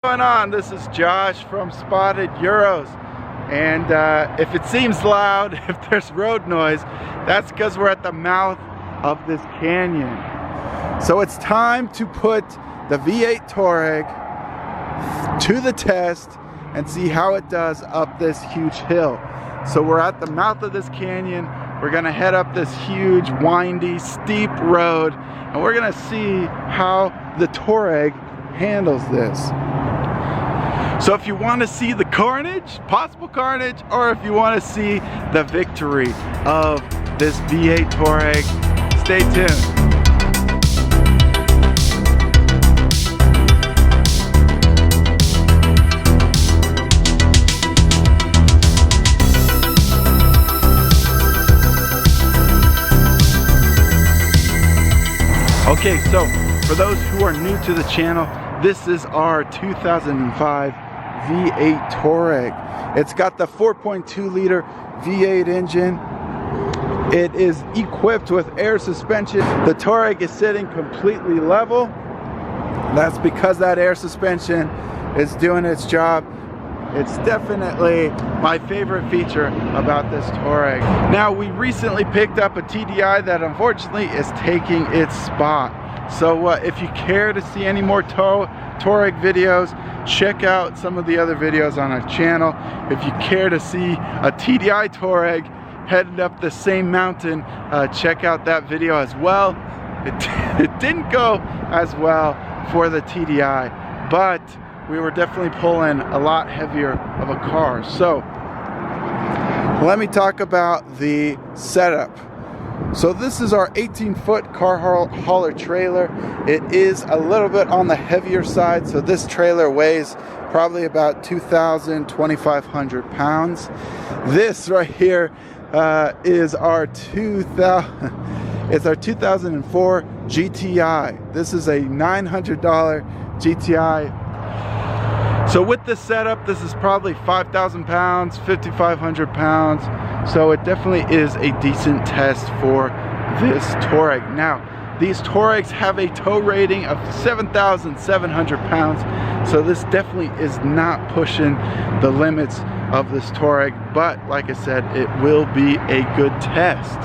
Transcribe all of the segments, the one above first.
What's going on? This is Josh from Spotted Euros, and if it seems loud, if there's road noise, that's because we're at the mouth of this canyon. So it's time to put the V8 Touareg to the test and see how it does up this huge hill. So we're at the mouth of this canyon. We're gonna head up this huge, windy, steep road, and we're gonna see how the Touareg handles this. So if you want to see the carnage, possible carnage, or if you want to see the victory of this V8 Touareg, stay tuned. Okay, so for those who are new to the channel, this is our 2005 V8 Touareg. It's got the 4.2 liter V8 engine. It is equipped with air suspension. The Touareg is sitting completely level. That's because that air suspension is doing its job. It's definitely my favorite feature about this Touareg. Now, we recently picked up a TDI that unfortunately is taking its spot. So if you care to see any more Touareg videos, check out some of the other videos on our channel. If you care to see a TDI Touareg headed up the same mountain, check out that video as well. It didn't go as well for the TDI, but we were definitely pulling a lot heavier of a car. So let me talk about the setup. So this is our 18-foot car hauler trailer. It is a little bit on the heavier side, so this trailer weighs probably about 2,500 pounds. This right here is our 2004 GTI. This is a $900 GTI. So with this setup, this is probably 5,000 pounds, 5,500 pounds. So it definitely is a decent test for this Touareg. Now, these Touaregs have a tow rating of 7,700 pounds. So this definitely is not pushing the limits of this Touareg. But like I said, it will be a good test.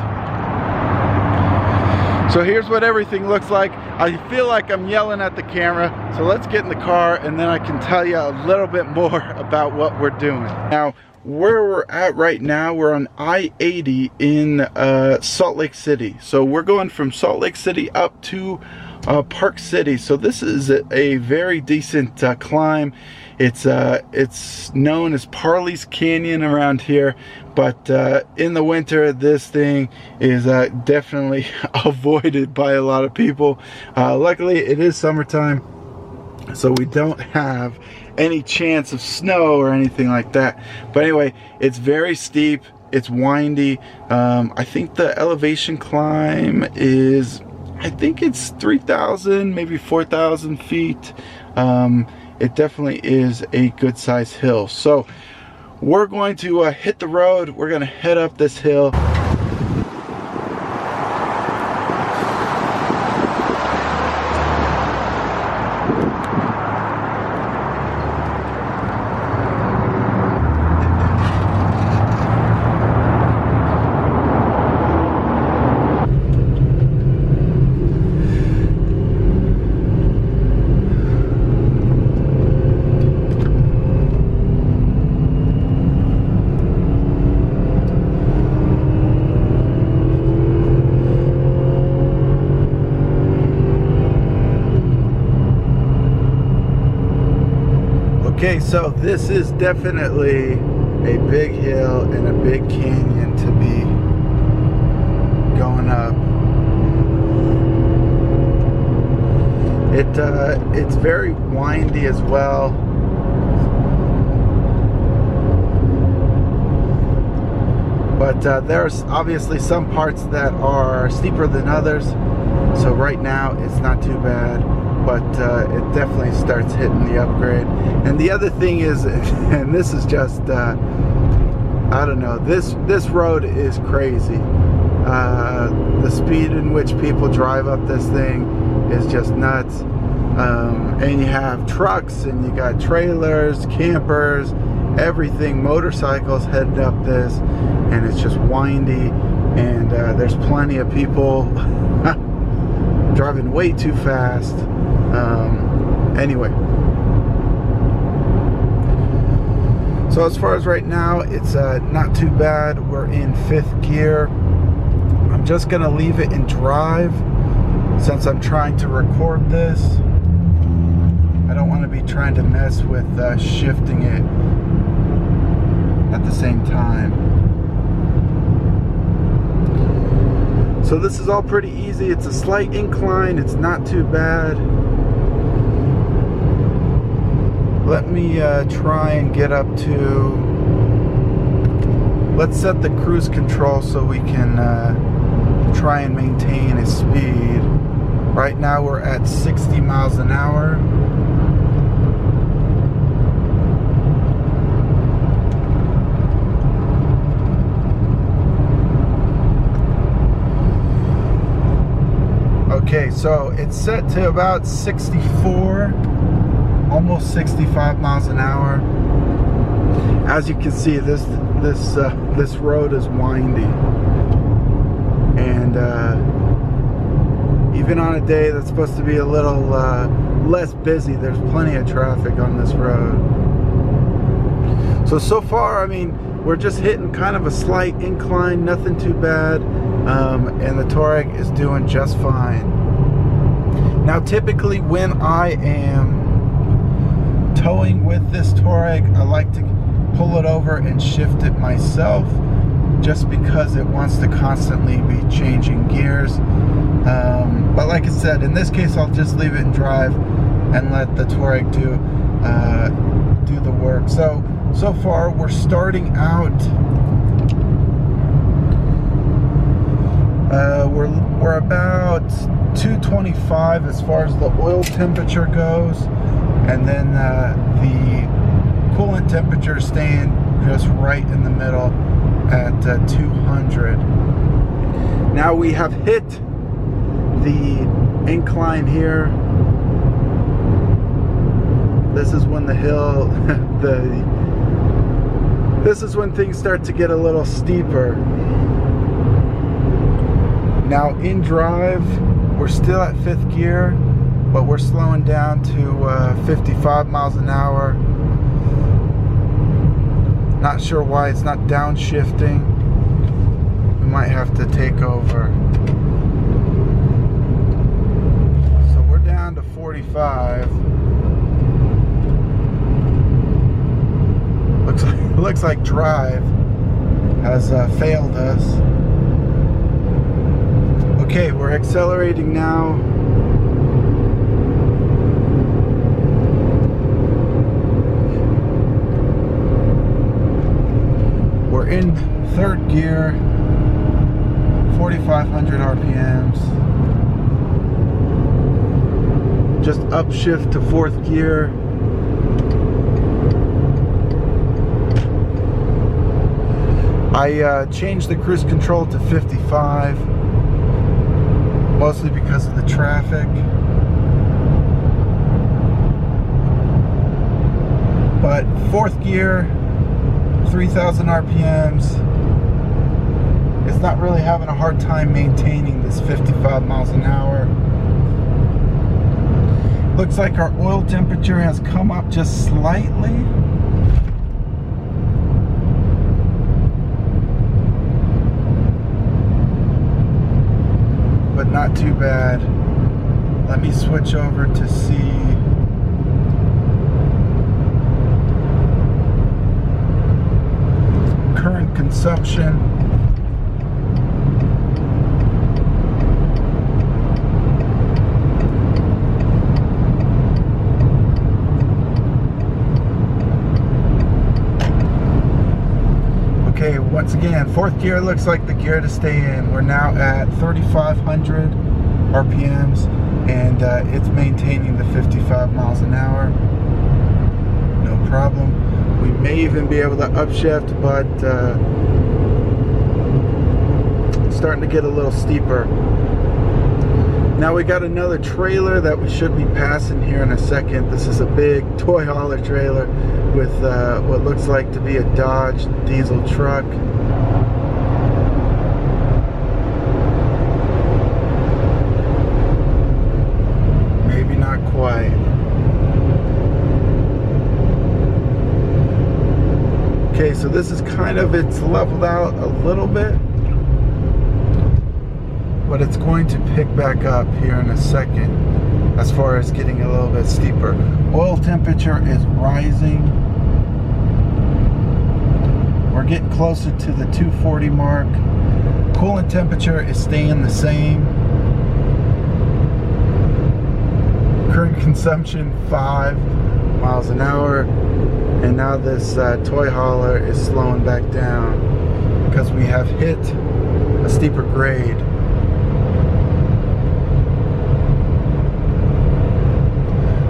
So here's what everything looks like. I feel like I'm yelling at the camera, so let's get in the car and then I can tell you a little bit more about what we're doing. Now, where we're at right now, we're on I-80 in Salt Lake City. So we're going from Salt Lake City up to Park City. So this is a very decent climb. It's known as Parley's Canyon around here, but in the winter this thing is definitely avoided by a lot of people. Luckily it is summertime, so we don't have any chance of snow or anything like that. But anyway, it's very steep, it's windy. I think the elevation climb is, I think it's 3,000, maybe 4,000 feet. It definitely is a good size hill. So we're going to hit the road. We're going to head up this hill. Okay, so this is definitely a big hill and a big canyon to be going up. It's very windy as well. But there's obviously some parts that are steeper than others. So right now it's not too bad. But it definitely starts hitting the upgrade. And the other thing is, and this is just, I don't know, this road is crazy. The speed in which people drive up this thing is just nuts. And you have trucks, and you got trailers, campers, everything, motorcycles headed up this, and it's just windy, and there's plenty of people driving way too fast. Anyway, so as far as right now, it's not too bad. We're in 5th gear. I'm just gonna leave it in drive since I'm trying to record this. I don't want to be trying to mess with shifting it at the same time. So this is all pretty easy. It's a slight incline. It's not too bad. Let me try and get up to... Let's set the cruise control so we can try and maintain a speed. Right now we're at 60 miles an hour. Okay, so it's set to about 64, almost 65 miles an hour. As you can see, this road is windy, and even on a day that's supposed to be a little less busy, there's plenty of traffic on this road. So far, I mean, we're just hitting kind of a slight incline, nothing too bad, and the Touareg is doing just fine. Now, typically when I am towing with this Touareg, I like to pull it over and shift it myself, just because it wants to constantly be changing gears. But like I said, in this case, I'll just leave it in drive and let the Touareg do the work. So far, we're starting out. We're about 225 as far as the oil temperature goes, and then the coolant temperature staying just right in the middle at 200. Now we have hit the incline here. This is when the hill, this is when things start to get a little steeper. Now in drive, we're still at 5th gear, but we're slowing down to 55 miles an hour. Not sure why it's not downshifting. We might have to take over. So we're down to 45. Looks like drive has failed us. Okay, we're accelerating now. We're in 3rd gear, 4,500 RPMs. Just upshift to 4th gear. I changed the cruise control to 55, mostly because of the traffic. But 4th gear, 3,000 RPMs. It's not really having a hard time maintaining this 55 miles an hour. Looks like our oil temperature has come up just slightly. But not too bad. Let me switch over to see. Current consumption. Okay, once again, 4th gear looks like the gear to stay in. We're now at 3,500 RPMs, and it's maintaining the 55 miles an hour. No problem. We may even be able to upshift, but it's starting to get a little steeper. Now we got another trailer that we should be passing here in a second. This is a big toy hauler trailer with what looks like to be a Dodge diesel truck. Maybe not quite. Okay, so this is kind of, it's leveled out a little bit, but it's going to pick back up here in a second as far as getting a little bit steeper. Oil temperature is rising. We're getting closer to the 240 mark. Coolant temperature is staying the same. Current consumption 5 miles an hour. And now this toy hauler is slowing back down because we have hit a steeper grade.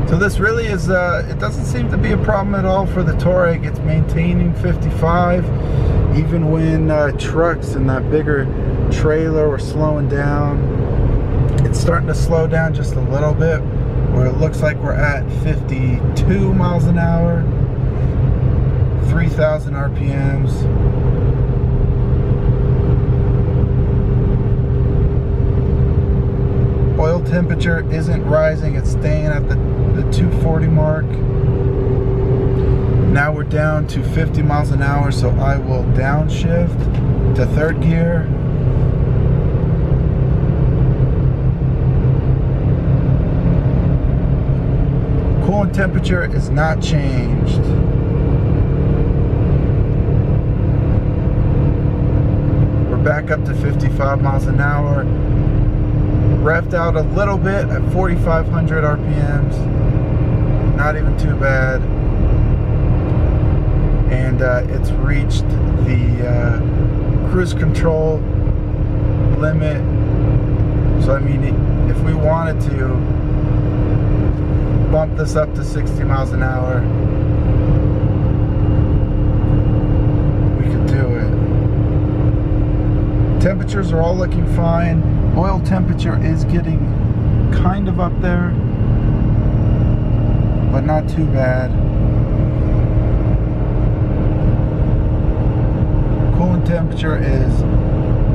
So this really is, it doesn't seem to be a problem at all for the Touareg. It's maintaining 55, even when trucks and that bigger trailer were slowing down. It's starting to slow down just a little bit, where it looks like we're at 52 miles an hour, 3,000 RPMs. Oil temperature isn't rising, it's staying at the 240 mark. Now we're down to 50 miles an hour, so I will downshift to third gear. Coolant temperature is not changed. We're back up to 55 miles an hour. Revved out a little bit at 4,500 RPMs. Not even too bad. And it's reached the cruise control limit. So I mean, if we wanted to bump this up to 60 miles an hour, we could do it. Temperatures are all looking fine. Oil temperature is getting kind of up there, but not too bad. Coolant temperature is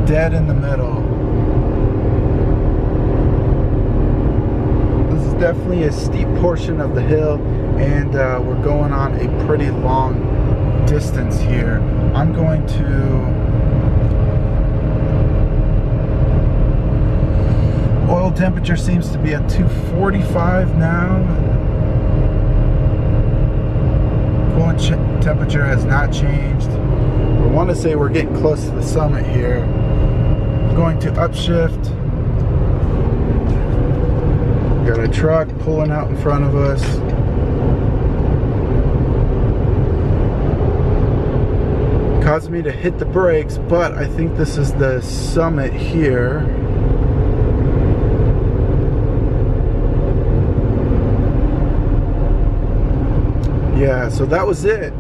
dead in the middle. This is definitely a steep portion of the hill, and we're going on a pretty long distance here. I'm going to... Oil temperature seems to be at 245 now. Coolant temperature has not changed. I want to say we're getting close to the summit here. I'm going to upshift. Got a truck pulling out in front of us. Caused me to hit the brakes, but I think this is the summit here. Yeah, so that was it.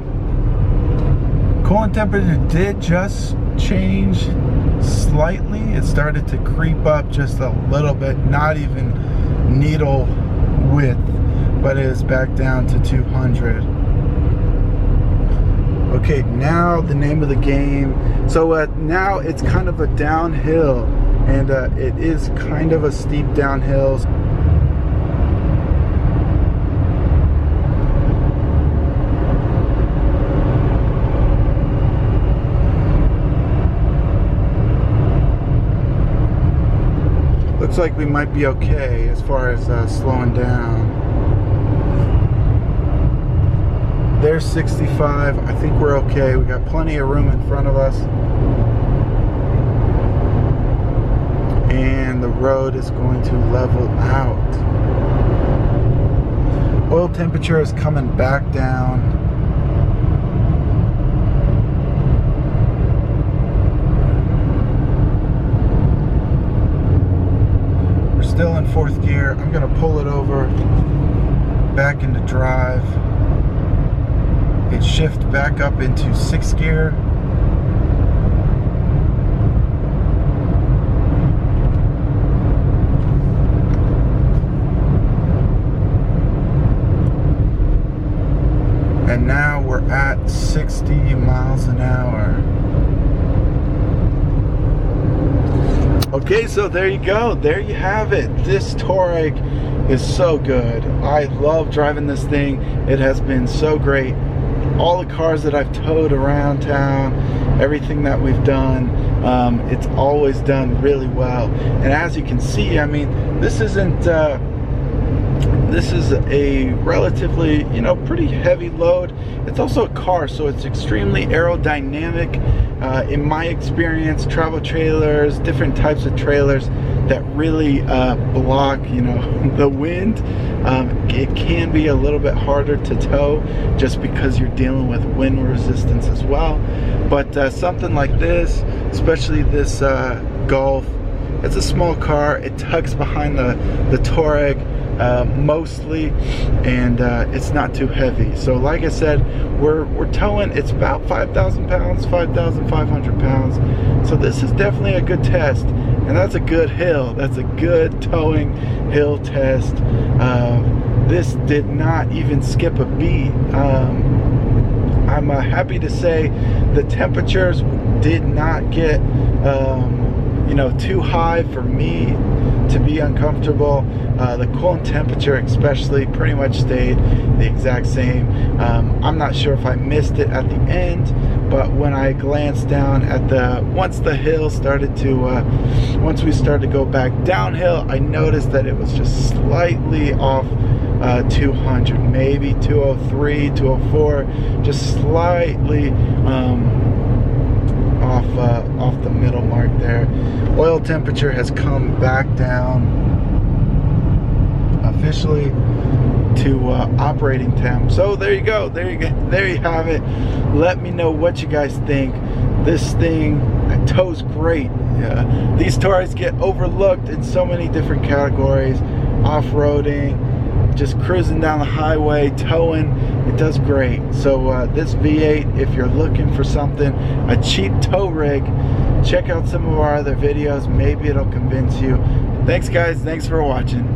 Coolant temperature did just change slightly. It started to creep up just a little bit, not even needle width, but it is back down to 200. Okay, now the name of the game. So now it's kind of a downhill, and it is kind of a steep downhill. Looks like we might be okay as far as slowing down. There's 65. I think we're okay. We got plenty of room in front of us. And the road is going to level out. Oil temperature is coming back down. Still in fourth gear. I'm going to pull it over back into drive. It shift back up into sixth gear. And now we're at 60 miles an hour. Okay, so there you go. There you have it. This Touareg is so good. I love driving this thing. It has been so great. All the cars that I've towed around town, everything that we've done, it's always done really well. And as you can see, I mean, this isn't this is a relatively, you know, pretty heavy load. It's also a car, so it's extremely aerodynamic. In my experience, travel trailers, different types of trailers that really block, you know, the wind, it can be a little bit harder to tow just because you're dealing with wind resistance as well. But something like this, especially this Golf, it's a small car. It tucks behind the Touareg mostly, and it's not too heavy. So like I said, we're towing, it's about 5,000 pounds, 5,500 pounds. So this is definitely a good test, and that's a good hill. That's a good towing hill test. This did not even skip a beat. I'm happy to say the temperatures did not get you know, too high for me to be uncomfortable. The coolant temperature especially pretty much stayed the exact same. I'm not sure if I missed it at the end, but when I glanced down at once the hill started to, once we started to go back downhill, I noticed that it was just slightly off 200, maybe 203, 204, just slightly off the middle mark there. Oil temperature has come back down officially to operating temp. So there you go. There you have it. Let me know what you guys think. This thing tows great. These Touaregs get overlooked in so many different categories. Off-roading, just cruising down the highway, towing, it does great. So this V8, if you're looking for something, a cheap tow rig, check out some of our other videos. Maybe it'll convince you. Thanks guys, thanks for watching.